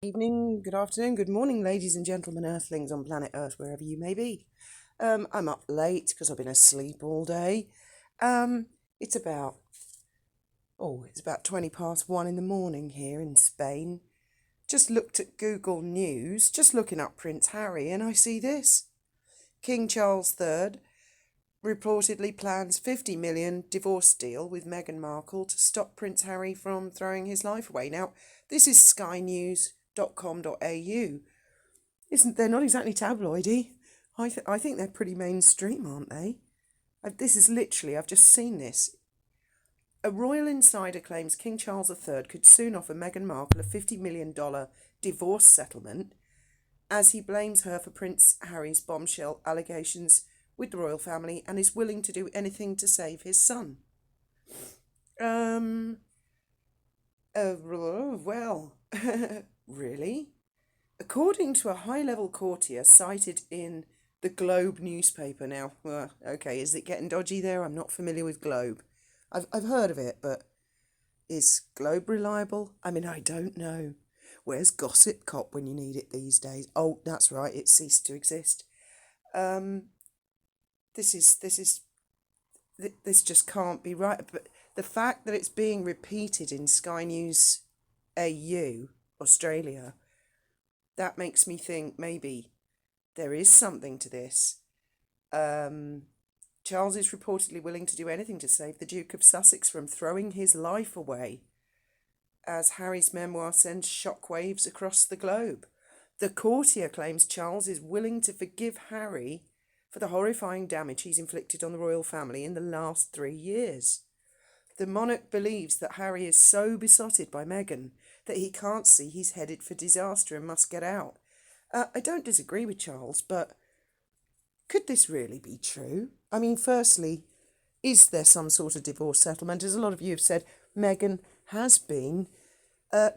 Evening, good afternoon, good morning, ladies and gentlemen, earthlings on planet Earth, wherever you may be. I'm up late because I've been asleep all day. Um, it's about, it's about 20 past 1 in the morning here in Spain. Just looked at Google News, just looking up Prince Harry, and I see this. King Charles III reportedly plans 50 million divorce deal with Meghan Markle to stop Prince Harry from throwing his life away. Now, this is skynews.com.au. They're not exactly tabloidy. I think they're pretty mainstream, aren't they? This is literally, I've just seen this. A royal insider claims King Charles III could soon offer Meghan Markle a $50 million divorce settlement as he blames her for Prince Harry's bombshell allegations with the royal family and is willing to do anything to save his son. Well, really? According to a high-level courtier cited in the Globe newspaper now, okay, is it getting dodgy there? I'm not familiar with Globe. I've heard of it, but is Globe reliable? I mean, I don't know. Where's Gossip Cop when you need it these days? Oh, that's right, it ceased to exist. This just can't be right. But the fact that it's being repeated in Sky News AU, Australia, that makes me think maybe there is something to this. Charles is reportedly willing to do anything to save the Duke of Sussex from throwing his life away, as Harry's memoir sends shockwaves across the globe. The courtier claims Charles is willing to forgive Harry for the horrifying damage he's inflicted on the royal family in the last 3 years. The monarch believes that Harry is so besotted by Meghan that he can't see he's headed for disaster and must get out. I don't disagree with Charles, but could this really be true? I mean, firstly, is there some sort of divorce settlement? As a lot of you have said, Meghan has been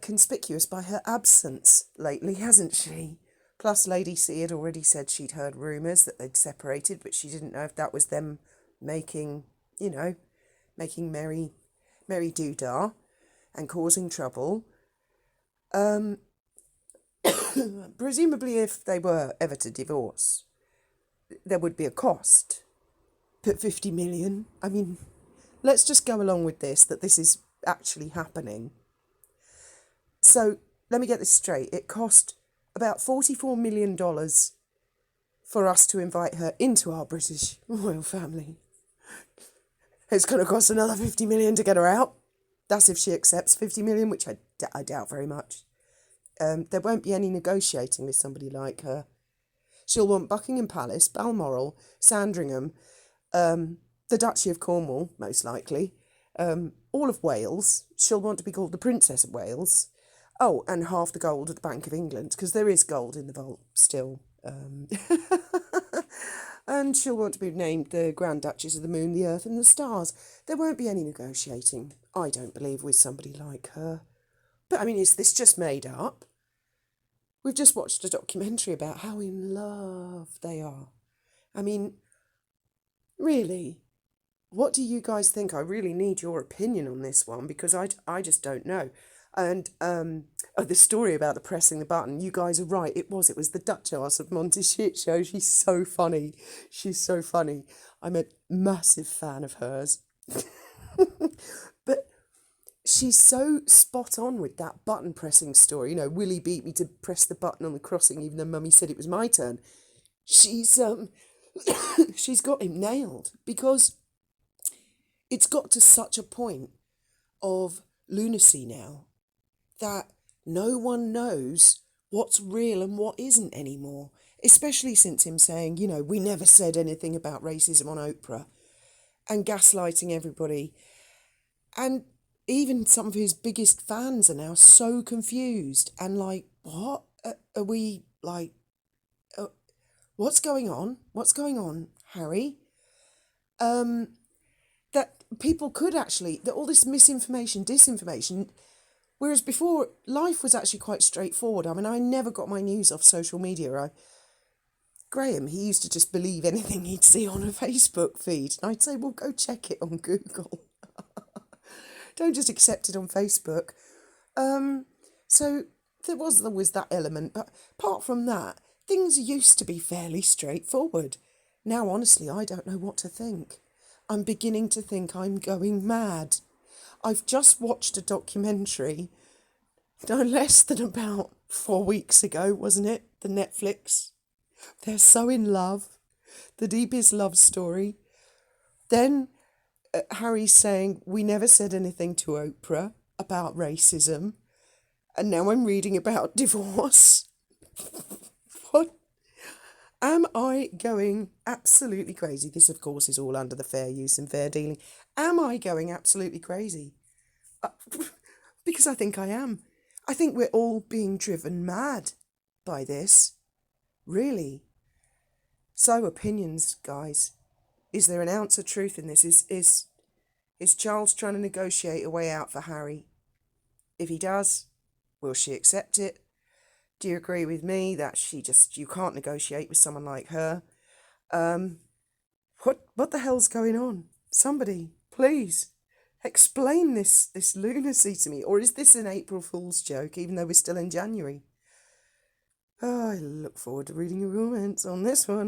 conspicuous by her absence lately, hasn't she? Plus, Lady C had already said she'd heard rumours that they'd separated, but she didn't know if that was them making merry doodah and causing trouble. Presumably, if they were ever to divorce, there would be a cost. But 50 million, I mean, let's just go along with this, that this is actually happening. So, let me get this straight. It cost about $44 million for us to invite her into our British royal family. It's going to cost another 50 million to get her out. That's if she accepts 50 million, which I doubt very much. There won't be any negotiating with somebody like her. She'll want Buckingham Palace, Balmoral, Sandringham, the Duchy of Cornwall, most likely, all of Wales. She'll want to be called the Princess of Wales. Oh, and half the gold at the Bank of England, because there is gold in the vault still. And she'll want to be named the Grand Duchess of the Moon, the Earth and the Stars. There won't be any negotiating, I don't believe, with somebody like her. But, I mean, is this just made up? We've just watched a documentary about how in love they are. I mean, really, what do you guys think? I really need your opinion on this one, because I just don't know. And the story about the pressing the button, you guys are right. It was the Duchess of Monte Shit Show. She's so funny. I'm a massive fan of hers. But she's so spot on with that button pressing story. You know, Willie beat me to press the button on the crossing, even though Mummy said it was my turn. She's she's got him nailed, because it's got to such a point of lunacy now that no one knows what's real and what isn't anymore, especially since him saying, we never said anything about racism on Oprah, and gaslighting everybody. And even some of his biggest fans are now so confused and like, what? Are we, like, what's going on? What's going on, Harry? That people could actually, that all this misinformation, disinformation, whereas before, life was actually quite straightforward. I mean, I never got my news off social media. Graham, he used to just believe anything he'd see on a Facebook feed. And I'd say, well, go check it on Google. Don't just accept it on Facebook. So there was always that element, but apart from that, things used to be fairly straightforward. Now, honestly, I don't know what to think. I'm beginning to think I'm going mad. I've just watched a documentary, no less than about 4 weeks ago, wasn't it? The Netflix. They're so in love. The deepest love story. Then Harry's saying, we never said anything to Oprah about racism. And now I'm reading about divorce. What? Am I going absolutely crazy? This, of course, is all under the fair use and fair dealing. Am I going absolutely crazy? Because I think I am. I think we're all being driven mad by this. Really. So, opinions, guys. Is there an ounce of truth in this? Is Charles trying to negotiate a way out for Harry? If he does, will she accept it? Do you agree with me that you can't negotiate with someone like her? What the hell's going on? Somebody, please, explain this lunacy to me. Or is this an April Fool's joke, even though we're still in January? Oh, I look forward to reading your comments on this one.